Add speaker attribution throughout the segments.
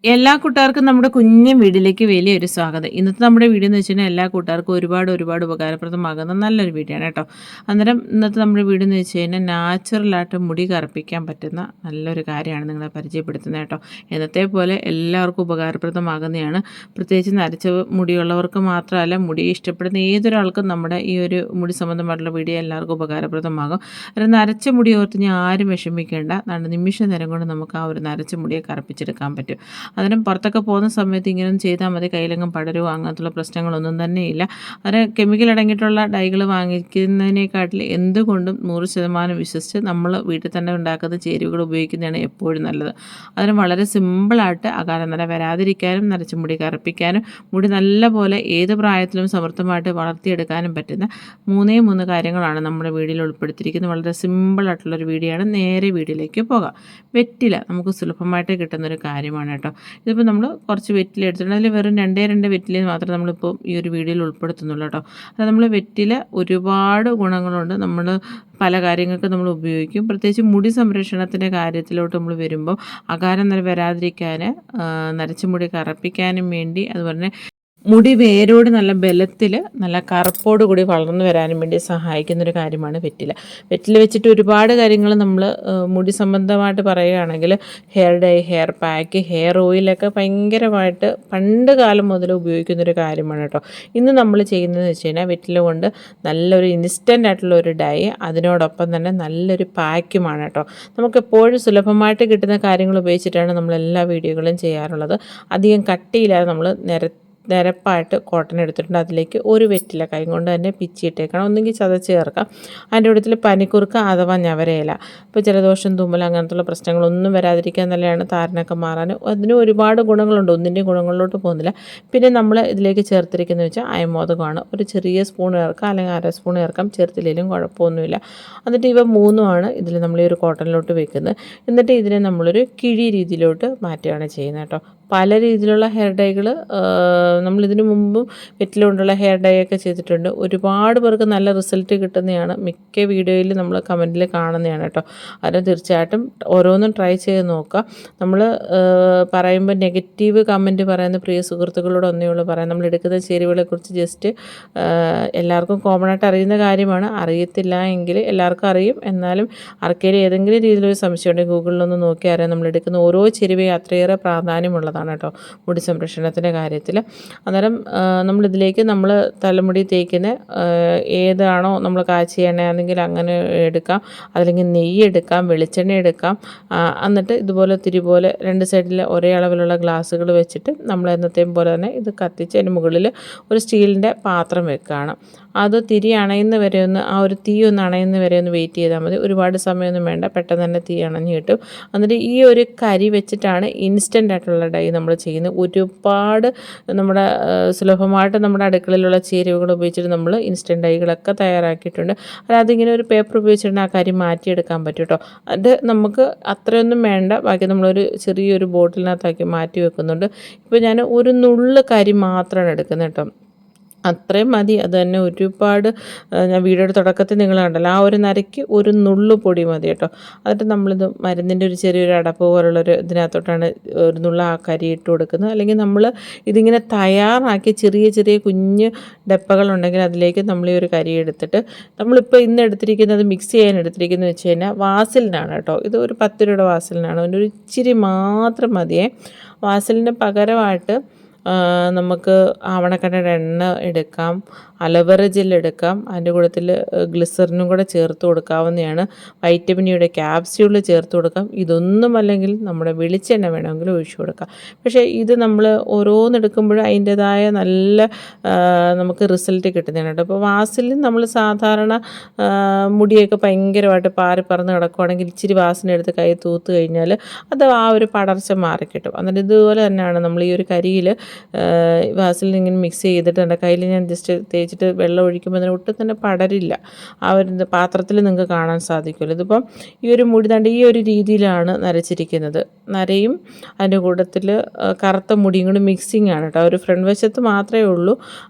Speaker 1: എല്ലാ കൂട്ടുകാർക്കും നമ്മുടെ കുഞ്ഞൻ വീഡിയോയിലേക്ക് വലിയൊരു സ്വാഗതം. ഇന്നത്തെ നമ്മുടെ വീഡിയോ എന്ന് വെച്ച് എല്ലാ കൂട്ടുകാർക്കും ഒരുപാട് ഉപകാരപ്രദമാകുന്ന നല്ലൊരു വീഡിയോ ആണ് കേട്ടോ. അന്നേരം ഇന്നത്തെ നമ്മുടെ വീഡിയോ എന്ന് വെച്ച് കഴിഞ്ഞാൽ നാച്ചുറലായിട്ട് മുടി കറുപ്പിക്കാൻ പറ്റുന്ന നല്ലൊരു കാര്യമാണ് നിങ്ങളെ പരിചയപ്പെടുത്തുന്നത് കേട്ടോ. എന്നത്തെ പോലെ എല്ലാവർക്കും ഉപകാരപ്രദമാകുന്നതാണ്. പ്രത്യേകിച്ച് നരച്ച മുടിയുള്ളവർക്ക് മാത്രമല്ല, മുടി ഇഷ്ടപ്പെടുന്ന ഏതൊരാൾക്കും നമ്മുടെ ഈ ഒരു മുടി സംബന്ധമായിട്ടുള്ള വീഡിയോ എല്ലാവർക്കും ഉപകാരപ്രദമാകും. ഒരു നരച്ച മുടി ഓർത്ത് ഞാൻ ആരും വിഷമിക്കേണ്ട. നിമിഷ നേരം കൊണ്ട് നമുക്ക് ആ ഒരു നരച്ച മുടിയെ കറുപ്പിച്ചെടുക്കാൻ പറ്റും. അതിനും പുറത്തൊക്കെ പോകുന്ന സമയത്ത് ഇങ്ങനെ ചെയ്താൽ മതി. കയ്യിലെങ്ങും പടരുമോ അങ്ങനത്തുള്ള പ്രശ്നങ്ങളൊന്നും തന്നെയില്ല. അതിന് കെമിക്കൽ അടങ്ങിയിട്ടുള്ള ഡൈകൾ വാങ്ങിക്കുന്നതിനേക്കാട്ടിൽ എന്തുകൊണ്ടും 100% വിശ്വസിച്ച് നമ്മൾ വീട്ടിൽ തന്നെ ഉണ്ടാക്കുന്ന ചേരുവകൾ ഉപയോഗിക്കുന്നതാണ് എപ്പോഴും നല്ലത്. അതിന് വളരെ സിമ്പിളായിട്ട് അകാലം നര വരാതിരിക്കാനും നരച്ച മുടി കറുപ്പിക്കാനും മുടി നല്ല പോലെ ഏത് പ്രായത്തിലും സമൃദ്ധമായിട്ട് വളർത്തിയെടുക്കാനും പറ്റുന്ന 3 കാര്യങ്ങളാണ് നമ്മുടെ വീഡിയോയിൽ ഉൾപ്പെടുത്തിയിരിക്കുന്നത്. വളരെ സിമ്പിളായിട്ടുള്ളൊരു വീഡിയോ ആണ്. നേരെ വീഡിയോയിലേക്ക് പോകാം. വെറ്റില നമുക്ക് സുലഭമായിട്ട് കിട്ടുന്നൊരു കാര്യമാണ് കേട്ടോ. ഇതിപ്പോൾ നമ്മൾ കുറച്ച് വെറ്റില എടുത്തിട്ടുണ്ട്. അതിൽ വെറും 2 വെറ്റില മാത്രമേ നമ്മളിപ്പോൾ ഈ ഒരു വീഡിയോയിൽ ഉൾപ്പെടുത്തുന്നുള്ളൂ കേട്ടോ. അത് നമ്മൾ വെറ്റില ഒരുപാട് ഗുണങ്ങളുണ്ട്. നമ്മൾ പല കാര്യങ്ങൾക്ക് നമ്മൾ ഉപയോഗിക്കും. പ്രത്യേകിച്ച് മുടി സംരക്ഷണത്തിൻ്റെ കാര്യത്തിലോട്ട് നമ്മൾ വരുമ്പോൾ അകാലം വരാതിരിക്കാൻ, നരച്ച മുടി കറുപ്പിക്കാനും വേണ്ടി, അതുപോലെ മുടി വേരോട് നല്ല ബലത്തിൽ നല്ല കറുപ്പോട് കൂടി വളർന്നു വരാനും വേണ്ടി സഹായിക്കുന്നൊരു കാര്യമാണ് വെറ്റില. വെറ്റില വെച്ചിട്ട് ഒരുപാട് കാര്യങ്ങൾ നമ്മൾ മുടി സംബന്ധമായിട്ട് പറയുകയാണെങ്കിൽ hair dye, hair pack, hair ഓയിലൊക്കെ ഭയങ്കരമായിട്ട് പണ്ട് കാലം മുതൽ ഉപയോഗിക്കുന്നൊരു കാര്യമാണ് കേട്ടോ. ഇന്ന് നമ്മൾ ചെയ്യുന്നതെന്ന് വെച്ച് കഴിഞ്ഞാൽ വെറ്റില കൊണ്ട് നല്ലൊരു ഇൻസ്റ്റൻ്റ് ആയിട്ടുള്ള ഒരു ഡൈ, അതിനോടൊപ്പം തന്നെ നല്ലൊരു പാക്കുമാണ് കേട്ടോ. നമുക്കെപ്പോഴും സുലഭമായിട്ട് കിട്ടുന്ന കാര്യങ്ങൾ ഉപയോഗിച്ചിട്ടാണ് നമ്മളെല്ലാ വീഡിയോകളും ചെയ്യാറുള്ളത്. അധികം കട്ടിയില്ലാതെ നമ്മൾ നിരപ്പായിട്ട് കോട്ടൺ എടുത്തിട്ടുണ്ട്. അതിലേക്ക് ഒരു വെറ്റില കൈ കൊണ്ട് തന്നെ പിച്ചിയിട്ടേക്കണം. ഒന്നെങ്കിൽ ചതച്ച് ചേർക്കാം. അതിൻ്റെ കൂട്ടത്തിൽ പനിക്കുറുക്ക അഥവാ ഞവരയില. ഇപ്പോൾ ജലദോഷം, തുമ്മൽ അങ്ങനത്തുള്ള പ്രശ്നങ്ങളൊന്നും വരാതിരിക്കാൻ നല്ലതാണ്. താരനൊക്കെ മാറാൻ അതിന് ഒരുപാട് ഗുണങ്ങളുണ്ട്. ഒന്നിൻ്റെയും ഗുണങ്ങളിലോട്ട് പോകുന്നില്ല. പിന്നെ നമ്മൾ ഇതിലേക്ക് ചേർത്തിരിക്കുന്നത് വെച്ചാൽ അയമോദകമാണ്. ഒരു ചെറിയ സ്പൂൺ ചേർക്കാം, അല്ലെങ്കിൽ 1/2 സ്പൂൺ ചേർക്കാം. ചേർത്തില്ലെങ്കിലും കുഴപ്പമൊന്നുമില്ല. എന്നിട്ട് ഇവ 3 ഇതിൽ നമ്മൾ ഈ ഒരു കോട്ടണിലോട്ട് വെക്കുന്നത്. എന്നിട്ട് ഇതിനെ നമ്മളൊരു കിഴി രീതിയിലോട്ട് മാറ്റുകയാണ് ചെയ്യുന്നത് കേട്ടോ. പല രീതിയിലുള്ള ഹെയർ ഡൈകൾ നമ്മളിതിനു മുമ്പും വെറ്റില കൊണ്ടുള്ള ഹെയർ ഡൈ ഒക്കെ ചെയ്തിട്ടുണ്ട്. ഒരുപാട് പേർക്ക് നല്ല റിസൾട്ട് കിട്ടുന്നതാണ്. മിക്ക വീഡിയോയിൽ നമ്മൾ കമൻറ്റിൽ കാണുന്നതാണ് കേട്ടോ. അത് തീർച്ചയായിട്ടും ഓരോന്നും ട്രൈ ചെയ്ത് നോക്കുക. നമ്മൾ പറയുമ്പോൾ നെഗറ്റീവ് കമൻറ്റ് പറയുന്ന പ്രിയ സുഹൃത്തുക്കളോട് ഒന്നേ ഉള്ളൂ പറയാം. നമ്മൾ എടുക്കുന്ന ചേരുവകളെക്കുറിച്ച് ജസ്റ്റ് എല്ലാവർക്കും കോമൺ ആയിട്ട് അറിയുന്ന കാര്യമാണ്. അറിയത്തില്ല എങ്കിൽ എല്ലാവർക്കും അറിയും. എന്നാലും ആർക്കെങ്കിലും ഏതെങ്കിലും രീതിയിലൊരു സംശയം ഉണ്ടെങ്കിൽ ഗൂഗിളിലൊന്ന് നോക്കി അറിയാം. നമ്മൾ എടുക്കുന്ന ഓരോ ചേരുവയും അത്രയേറെ പ്രാധാന്യമുള്ളതാണ് കേട്ടോ മുടി സംരക്ഷണത്തിൻ്റെ കാര്യത്തിൽ. അന്നേരം നമ്മളിതിലേക്ക് നമ്മൾ തലമുടി തേക്കുന്ന ഏതാണോ നമ്മൾ കാച്ചിയ എണ്ണയാണെങ്കിൽ അങ്ങനെ എടുക്കാം. അതല്ലെങ്കിൽ നെയ്യ് എടുക്കാം, വെളിച്ചെണ്ണ എടുക്കാം. എന്നിട്ട് ഇതുപോലെ തിരി പോലെ 2 സൈഡിൽ ഒരേ അളവിലുള്ള ഗ്ലാസ്സുകൾ വെച്ചിട്ട് നമ്മൾ എന്നത്തെയും പോലെ തന്നെ ഇത് കത്തിച്ച് അതിന് മുകളിൽ ഒരു സ്റ്റീലിൻ്റെ പാത്രം വെക്കുകയാണ്. അത് തിരി അണയുന്ന വരെ ഒന്ന്, ആ ഒരു തീ ഒന്ന് അണയുന്ന വരെ ഒന്ന് വെയിറ്റ് ചെയ്താൽ മതി. ഒരുപാട് സമയമൊന്നും വേണ്ട, പെട്ടെന്ന് തന്നെ തീ അണഞ്ഞ് കിട്ടും. എന്നിട്ട് ഈ ഒരു കരി വെച്ചിട്ടാണ് ഇൻസ്റ്റൻ്റ് ആയിട്ടുള്ള ഡൈ നമ്മൾ ചെയ്യുന്നത്. ഒരുപാട് നമ്മുടെ സുലഭമായിട്ട് നമ്മുടെ അടുക്കളയിലുള്ള ചേരുവകൾ ഉപയോഗിച്ചിട്ട് നമ്മൾ ഇൻസ്റ്റൻ്റ് ഡൈകളൊക്കെ തയ്യാറാക്കിയിട്ടുണ്ട്. അതിങ്ങനെ ഒരു പേപ്പർ ഉപയോഗിച്ചിട്ട് ആ കരി മാറ്റിയെടുക്കാൻ പറ്റും കേട്ടോ. അത് നമുക്ക് അത്രയൊന്നും വേണ്ട, ബാക്കി നമ്മളൊരു ചെറിയൊരു ബോട്ടിലിനകത്താക്കി മാറ്റി വെക്കുന്നുണ്ട്. ഇപ്പോൾ ഞാൻ ഒരു നുള്ള് കരി മാത്രമാണ് എടുക്കുന്നത് കേട്ടോ. അത്രയും മതി. അത് തന്നെ ഒരുപാട്, ഞാൻ വീഡിയോയുടെ തുടക്കത്തിൽ നിങ്ങൾ കണ്ടല്ലോ, ആ ഒരു നരയ്ക്ക് ഒരു നുള്ളു പൊടി മതി കേട്ടോ. എന്നിട്ട് നമ്മളിത് മരുന്നിൻ്റെ ഒരു ചെറിയൊരു അടപ്പ് പോലുള്ളൊരു ഇതിനകത്തോട്ടാണ് ഒരു നുള്ള ആ കരി ഇട്ട് കൊടുക്കുന്നത്. അല്ലെങ്കിൽ നമ്മൾ ഇതിങ്ങനെ തയ്യാറാക്കി ചെറിയ കുഞ്ഞ് ഡപ്പകളുണ്ടെങ്കിൽ അതിലേക്ക് നമ്മൾ ഈ ഒരു കരി എടുത്തിട്ട്, നമ്മളിപ്പോൾ ഇന്ന് എടുത്തിരിക്കുന്നത് മിക്സ് ചെയ്യാൻ എടുത്തിരിക്കുന്നത് വെച്ച് കഴിഞ്ഞാൽ വാസലിനാണ് കേട്ടോ. ഇത് ഒരു 10 രൂപയുടെ വാസലിനാണ്. അതിൻ്റെ ഒരു ഇച്ചിരി മാത്രം മതിയേ. വാസലിന് പകരമായിട്ട് നമുക്ക് ആവണക്കണ്ണയുടെ എണ്ണ എടുക്കാം, അലോവേറ ജെൽ എടുക്കാം. അതിൻ്റെ കൂട്ടത്തിൽ ഗ്ലിസറിനും കൂടെ ചേർത്ത് കൊടുക്കാവുന്നതാണ്. വൈറ്റമിൻ ഇയുടെ ക്യാപ്സ്യൂൾ ചേർത്ത് കൊടുക്കാം. ഇതൊന്നും അല്ലെങ്കിൽ നമ്മുടെ വെളിച്ചെണ്ണ വേണമെങ്കിൽ ഒഴിച്ചു കൊടുക്കാം. പക്ഷേ ഇത് നമ്മൾ ഓരോന്നെടുക്കുമ്പോഴും അതിൻ്റേതായ നല്ല നമുക്ക് റിസൾട്ട് കിട്ടുന്നതാണ് കേട്ടോ. അപ്പോൾ വാസലിൻ നമ്മൾ സാധാരണ മുടിയൊക്കെ ഭയങ്കരമായിട്ട് പാറി പറന്ന് കിടക്കുവാണെങ്കിൽ ഇച്ചിരി വാസന എടുത്ത് കൈ തൂത്ത് കഴിഞ്ഞാൽ അത് ആ ഒരു പടർച്ച മാറിക്കിട്ടും. എന്നിട്ട് ഇതുപോലെ തന്നെയാണ് നമ്മൾ ഈ ഒരു കരിയിൽ വാസലിൻ ഇങ്ങനെ മിക്സ് ചെയ്തിട്ട് എൻ്റെ കയ്യിൽ ഞാൻ ജസ്റ്റ് തേച്ചിട്ട് വെള്ളം ഒഴിക്കുമ്പോൾ അതിന് ഒട്ടും തന്നെ പടരില്ല. ആ ഒരു പാത്രത്തിൽ നിങ്ങൾക്ക് കാണാൻ സാധിക്കുമല്ലോ. ഇതിപ്പം ഈ ഒരു മുടി ദാണ്ട് ഈ ഒരു രീതിയിലാണ് നരച്ചിരിക്കുന്നത്. നരയും അതിൻ്റെ കൂട്ടത്തിൽ കറുത്ത മുടിയും കൂടി മിക്സിങ് ആണ് കേട്ടോ. ഒരു ഫ്രണ്ട് വശത്ത് മാത്രമേ ഉള്ളൂ.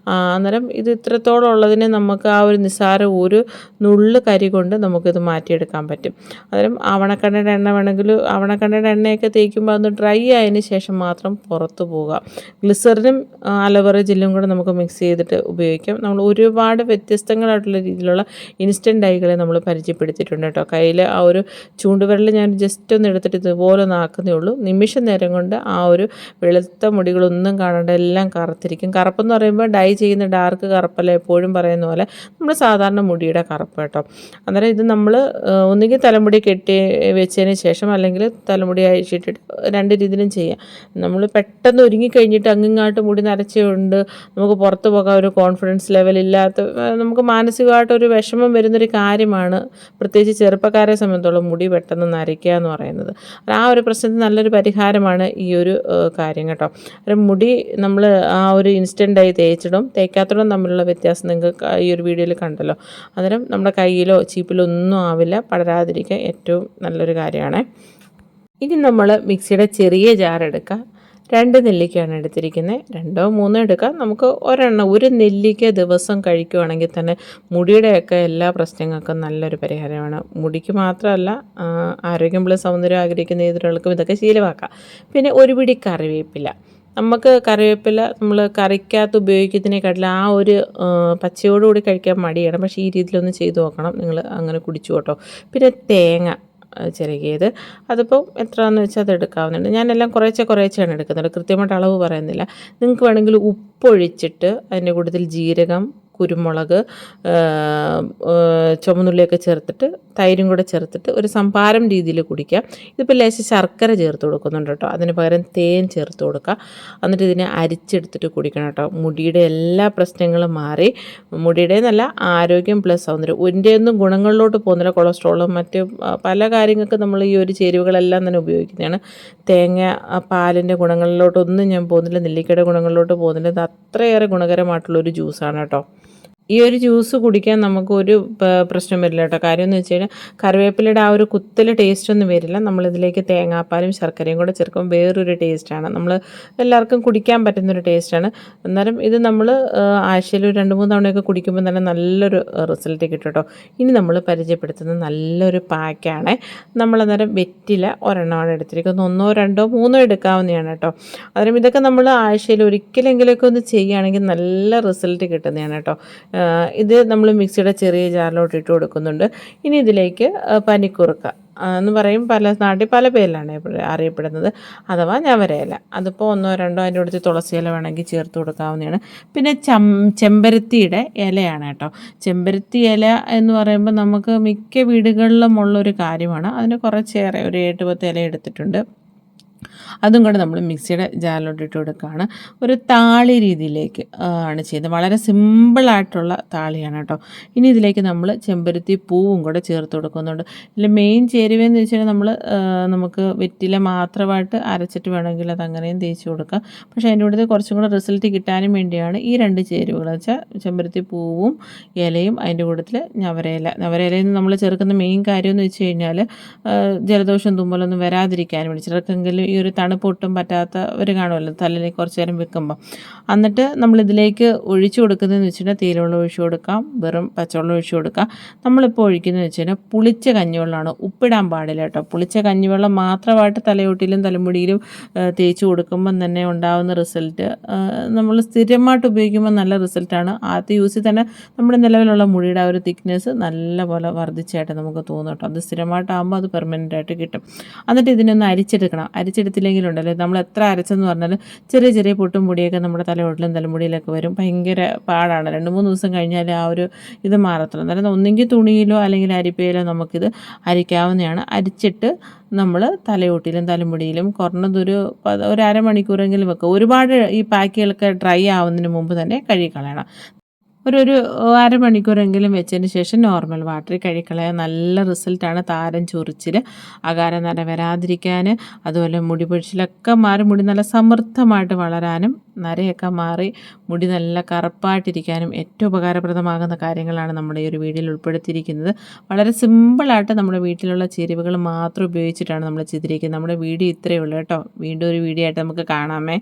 Speaker 1: അന്നേരം ഇത് ഇത്രത്തോളം ഉള്ളതിനെ നമുക്ക് ആ ഒരു നിസ്സാര ഒരു നുള്ള് കരി കൊണ്ട് നമുക്കിത് മാറ്റിയെടുക്കാൻ പറ്റും. അന്നേരം ആവണക്കണ്ണയുടെ എണ്ണ വേണമെങ്കിൽ ആവണക്കണ്ണയുടെ എണ്ണയൊക്കെ തേക്കുമ്പോൾ അതൊന്ന് ഡ്രൈ ആയതിന് ശേഷം മാത്രം പുറത്ത് പോവുക. ഗ്ലിസറിനും അലോവേറ ജെല്ലും കൂടെ നമുക്ക് മിക്സ് ചെയ്തിട്ട് ഉപയോഗിക്കാം. നമ്മൾ ഒരുപാട് വ്യത്യസ്തങ്ങളായിട്ടുള്ള രീതിയിലുള്ള ഇൻസ്റ്റൻറ്റ് ഡൈകളെ നമ്മൾ പരിചയപ്പെടുത്തിയിട്ടുണ്ട് കേട്ടോ. കയ്യിൽ ആ ഒരു ചൂണ്ടുവിരൽ ഞാൻ ജസ്റ്റ് ഒന്ന് എടുത്തിട്ട് ഇതുപോലെ നാക്കുന്നേ ഉള്ളൂ. നിമിഷ നേരം കൊണ്ട് ആ ഒരു വെളുത്ത മുടികളൊന്നും കാണാണ്ട് എല്ലാം കറുത്തിരിക്കും. കറുപ്പെന്ന് പറയുമ്പോൾ ഡൈ ചെയ്യുന്ന ഡാർക്ക് കറുപ്പല്ല എപ്പോഴും പറയുന്ന പോലെ നമ്മൾ സാധാരണ മുടിയുടെ കറുപ്പ് കേട്ടോ. അന്നേരം ഇത് നമ്മൾ ഒന്നുകിൽ തലമുടി കെട്ടി വെച്ചതിന് ശേഷം അല്ലെങ്കിൽ തലമുടി അഴിച്ചിട്ടിട്ട് രണ്ട് രീതിയിലും ചെയ്യാം. നമ്മൾ പെട്ടെന്ന് ഒരുങ്ങിക്കഴിഞ്ഞിട്ട് അങ്ങിങ്ങാട്ട് മുടി നരച്ചുകൊണ്ട് നമുക്ക് പുറത്ത് പോകാൻ ഒരു കോൺഫിഡൻസ് ലെവലില്ലാത്ത നമുക്ക് മാനസികമായിട്ടൊരു വിഷമം വരുന്നൊരു കാര്യമാണ്, പ്രത്യേകിച്ച് ചെറുപ്പക്കാരെ സംബന്ധിച്ചോളം മുടി പെട്ടെന്ന് നരയ്ക്കുക എന്ന് പറയുന്നത്. ആ ഒരു പ്രശ്നത്തിന് നല്ലൊരു പരിഹാരമാണ് ഈ ഒരു കാര്യം കേട്ടോ. മുടി നമ്മൾ ആ ഒരു ഇൻസ്റ്റൻ്റായി തേച്ചിടും തേക്കാത്തിടും തമ്മിലുള്ള വ്യത്യാസം നിങ്ങൾക്ക് ഈ ഒരു വീഡിയോയിൽ കണ്ടല്ലോ. അന്നേരം നമ്മുടെ കയ്യിലോ ചീപ്പിലോ ഒന്നും ആവില്ല, പടരാതിരിക്കാൻ ഏറ്റവും നല്ലൊരു കാര്യമാണ്. ഇനി നമ്മൾ മിക്സിയുടെ ചെറിയ ജാർ എടുക്കുക. 2 നെല്ലിക്കയാണ് എടുത്തിരിക്കുന്നത്. 2 or 3 എടുക്കാം. നമുക്ക് ഒരു നെല്ലിക്ക ദിവസം കഴിക്കുകയാണെങ്കിൽ തന്നെ മുടിയുടെയൊക്കെ എല്ലാ പ്രശ്നങ്ങൾക്കും നല്ലൊരു പരിഹാരമാണ്. മുടിക്ക് മാത്രമല്ല, ആരോഗ്യം പ്ലസ് സൗന്ദര്യം ആഗ്രഹിക്കുന്ന ഏതൊരാൾക്കും ഇതൊക്കെ ശീലമാക്കാം. പിന്നെ ഒരു പിടി കറിവേപ്പില. നമുക്ക് കറിവേപ്പില നമ്മൾ കറിക്കകത്ത് ഉപയോഗിക്കുന്നതിനെക്കാട്ടിലും ആ ഒരു പച്ചയോടുകൂടി കഴിക്കാൻ മടിയാണ്. പക്ഷേ ഈ രീതിയിലൊന്ന് ചെയ്ത് നോക്കണം, നിങ്ങൾ അങ്ങനെ കുടിച്ചു കേട്ടോ. പിന്നെ തേങ്ങ ചിരകിയത്, അതിപ്പോൾ എത്രയാണെന്ന് വെച്ചാൽ അത് എടുക്കാവുന്നുണ്ട്. ഞാനെല്ലാം കുറേശ്ശെയാണ് എടുക്കുന്നത്, കൃത്യമായിട്ട് അളവ് പറയുന്നില്ല. നിങ്ങൾക്ക് വേണമെങ്കിൽ ഉപ്പൊഴിച്ചിട്ട് അതിൻ്റെ കൂട്ടത്തിൽ ജീരകം, കുരുമുളക്, ചുവന്നുള്ളിയൊക്കെ ചേർത്തിട്ട് തൈരും കൂടെ ചേർത്തിട്ട് ഒരു സംഭാരം രീതിയിൽ കുടിക്കുക. ഇതിപ്പോൾ ലേശം ശർക്കര ചേർത്ത് കൊടുക്കുന്നുണ്ട് കേട്ടോ. അതിന് പകരം തേൻ ചേർത്ത് കൊടുക്കുക. എന്നിട്ട് ഇതിനെ അരിച്ചെടുത്തിട്ട് കുടിക്കണം കേട്ടോ. മുടിയുടെ എല്ലാ പ്രശ്നങ്ങളും മാറി, മുടിയുടെ നല്ല ആരോഗ്യം പ്ലസ് സൗന്ദര്യം ഒന്നും ഗുണങ്ങളിലോട്ട് പോകുന്നില്ല. കൊളസ്ട്രോളും മറ്റ് പല കാര്യങ്ങൾക്ക് നമ്മൾ ഈ ഒരു ചേരുവകളെല്ലാം തന്നെ ഉപയോഗിക്കുന്നതാണ്. തേങ്ങ പാലിൻ്റെ ഗുണങ്ങളിലോട്ടൊന്നും ഞാൻ പോകുന്നില്ല, നെല്ലിക്കയുടെ ഗുണങ്ങളിലോട്ട് പോകുന്നില്ല. ഇത് അത്രയേറെ ഗുണകരമായിട്ടുള്ളൊരു ജ്യൂസാണ് കേട്ടോ. ഈ ഒരു ജ്യൂസ് കുടിക്കാൻ നമുക്കൊരു പ്രശ്നം വരില്ല കേട്ടോ. കാര്യം എന്ന് വെച്ച് കഴിഞ്ഞാൽ കറിവേപ്പിലയുടെ ആ ഒരു കുത്തൽ ടേസ്റ്റൊന്നും വരില്ല. നമ്മളിതിലേക്ക് തേങ്ങാപ്പാലും ശർക്കരയും കൂടെ ചേർക്കുമ്പോൾ വേറൊരു ടേസ്റ്റാണ്, നമ്മൾ എല്ലാവർക്കും കുടിക്കാൻ പറ്റുന്നൊരു ടേസ്റ്റാണ്. എന്നാലും ഇത് നമ്മൾ ആഴ്ചയിൽ 2-3 തവണയൊക്കെ കുടിക്കുമ്പോൾ തന്നെ നല്ലൊരു റിസൾട്ട് കിട്ടും കേട്ടോ. ഇനി നമ്മൾ പരിചയപ്പെടുത്തുന്നത് നല്ലൊരു പാക്കാണ്. നമ്മളന്നേരം വെറ്റില ഒരെണ്ണമാണ് എടുത്തിരിക്കുന്നത്. 1, 2, 3 എടുക്കാവുന്നതാണ് കേട്ടോ. അന്നേരം ഇതൊക്കെ നമ്മൾ ആഴ്ചയിൽ ഒരിക്കലെങ്കിലൊക്കെ ഒന്ന് ചെയ്യുകയാണെങ്കിൽ നല്ല റിസൾട്ട് കിട്ടുന്നതാണ് കേട്ടോ. ഇത് നമ്മൾ മിക്സിയുടെ ചെറിയ ജാറിലോട്ട് ഇട്ട് കൊടുക്കുന്നുണ്ട്. ഇനി ഇതിലേക്ക് പനിക്കുറുക്ക എന്ന് പറയും, പല നാട്ടിൽ പല പേരിലാണ് അറിയപ്പെടുന്നത്, അഥവാ ഞവരയില. അതിപ്പോൾ 1, 2 അതിൻ്റെ അടുത്ത് തുളസി ഇല വേണമെങ്കിൽ ചേർത്ത് കൊടുക്കാവുന്നതാണ്. പിന്നെ ചെമ്പരത്തിയുടെ ഇലയാണ് കേട്ടോ. ചെമ്പരത്തി ഇല എന്ന് പറയുമ്പോൾ നമുക്ക് മിക്ക വീടുകളിലും ഉള്ളൊരു കാര്യമാണ്. അതിന് കുറച്ചേറെ ഒരു 8-10 ഇല എടുത്തിട്ടുണ്ട്. അതും കൂടെ നമ്മൾ മിക്സിയുടെ ജാറിലോട്ട് ഇട്ട് കൊടുക്കുകയാണ്. ഒരു താളി രീതിയിലേക്ക് ആണ് ചെയ്യുന്നത്. വളരെ സിമ്പിളായിട്ടുള്ള താളിയാണ് കേട്ടോ. ഇനി ഇതിലേക്ക് നമ്മൾ ചെമ്പരത്തി പൂവും കൂടെ ചേർത്ത് കൊടുക്കുന്നുണ്ട്. ഇതിൽ മെയിൻ ചേരുവയെന്ന് വെച്ച് കഴിഞ്ഞാൽ നമുക്ക് വെറ്റില മാത്രമായിട്ട് അരച്ചിട്ട് വേണമെങ്കിൽ അത് അങ്ങനെയും തേച്ച് കൊടുക്കാം. പക്ഷേ അതിൻ്റെ കൂടെ കുറച്ചും കൂടെ റിസൾട്ട് കിട്ടാനും വേണ്ടിയാണ് ഈ 2 ചേരുവകൾ വെച്ചാൽ ചെമ്പരത്തി പൂവും ഇലയും അതിൻ്റെ കൂട്ടത്തിൽ ഞവരയിലയിൽ നിന്ന് നമ്മൾ ചേർക്കുന്ന മെയിൻ കാര്യം എന്ന് വെച്ച് കഴിഞ്ഞാൽ ജലദോഷം തുമ്മലൊന്നും വരാതിരിക്കാനും വേണ്ടി. ചിലർക്കെങ്കിലും ഈ ഒരു തണുപ്പ് ഒട്ടും പറ്റാത്തവർ കാണുമല്ലോ തലയിലേക്ക് കുറച്ച് നേരം വെക്കുമ്പോൾ. എന്നിട്ട് നമ്മളിതിലേക്ക് ഒഴിച്ചു കൊടുക്കുന്നതെന്ന് വെച്ചിട്ടുണ്ടെങ്കിൽ തേയിലവെള്ളം ഒഴിച്ചു കൊടുക്കാം, വെറും പച്ചവെള്ളം ഒഴിച്ചു കൊടുക്കാം. നമ്മളിപ്പോൾ ഒഴിക്കുന്നതെന്ന് വെച്ച് കഴിഞ്ഞാൽ പുളിച്ച കഞ്ഞിവെള്ളമാണ്, ഉപ്പിടാൻ പാടില്ല കേട്ടോ. പുളിച്ച കഞ്ഞിവെള്ളം മാത്രമായിട്ട് തലയോട്ടിലും തലമുടിയിലും തേച്ച് കൊടുക്കുമ്പം തന്നെ ഉണ്ടാകുന്ന റിസൾട്ട് നമ്മൾ സ്ഥിരമായിട്ട് ഉപയോഗിക്കുമ്പോൾ നല്ല റിസൾട്ടാണ്. ആദ്യത്തെ യൂസിൽ തന്നെ നമ്മുടെ നിലവിലുള്ള മുടിയുടെ ആ ഒരു തിക്നെസ് നല്ലപോലെ വർദ്ധിച്ചായിട്ട് നമുക്ക് തോന്നും കേട്ടോ. അത് സ്ഥിരമായിട്ടാകുമ്പോൾ അത് പെർമനൻ്റ് ആയിട്ട് കിട്ടും. എന്നിട്ട് ഇതിനൊന്ന് അരിച്ചെടുക്കണം. അരിച്ചെടുത്തില്ലെങ്കിലുണ്ടല്ലോ നമ്മൾ എത്ര അരച്ചെന്ന് പറഞ്ഞാൽ ചെറിയ ചെറിയ പൊട്ടും പൊടിയൊക്കെ നമ്മുടെ തലയോട്ടിലും തലമുടിയിലൊക്കെ വരും. ഭയങ്കര പാടാണ്. 2-3 ദിവസം കഴിഞ്ഞാൽ ആ ഒരു ഇത് മാറത്തുള്ളൂ. അന്നേരം ഒന്നെങ്കിൽ തുണിയിലോ അല്ലെങ്കിൽ അരിപ്പയിലോ നമുക്കിത് അരിക്കാവുന്നതാണ്. അരിച്ചിട്ട് നമ്മൾ തലയോട്ടിലും തലമുടിയിലും കുറഞ്ഞതൊരു അരമണിക്കൂറെങ്കിലും വെക്കുക. ഒരുപാട് ഈ പാക്കുകളൊക്കെ ഡ്രൈ ആവുന്നതിന് മുമ്പ് തന്നെ കഴുകിക്കളയണം. ഒരു അരമണിക്കൂറെങ്കിലും വെച്ചതിന് ശേഷം നോർമൽ വാട്ടറിൽ കഴുകിക്കളയാൻ നല്ല റിസൾട്ടാണ്. താരൻ ചൊറിച്ചിൽ അകാല നര വരാതിരിക്കാൻ, അതുപോലെ മുടി പൊഴിച്ചിലൊക്കെ മാറി മുടി നല്ല സമൃദ്ധമായിട്ട് വളരാനും നരയൊക്കെ മാറി മുടി നല്ല കറുപ്പായിട്ടിരിക്കാനും ഏറ്റവും ഉപകാരപ്രദമാകുന്ന കാര്യങ്ങളാണ് നമ്മുടെ ഈ ഒരു വീഡിയോയിൽ ഉൾപ്പെടുത്തിയിരിക്കുന്നത്. വളരെ സിമ്പിളായിട്ട് നമ്മുടെ വീട്ടിലുള്ള ചേരുവകൾ മാത്രം ഉപയോഗിച്ചിട്ടാണ് നമ്മൾ ചെയ്തിരിക്കുന്നത്. നമ്മുടെ വീഡിയോ ഇത്രയേ ഉള്ളൂ കേട്ടോ. വീണ്ടും ഒരു വീഡിയോ ആയിട്ട് നമുക്ക് കാണാമേ.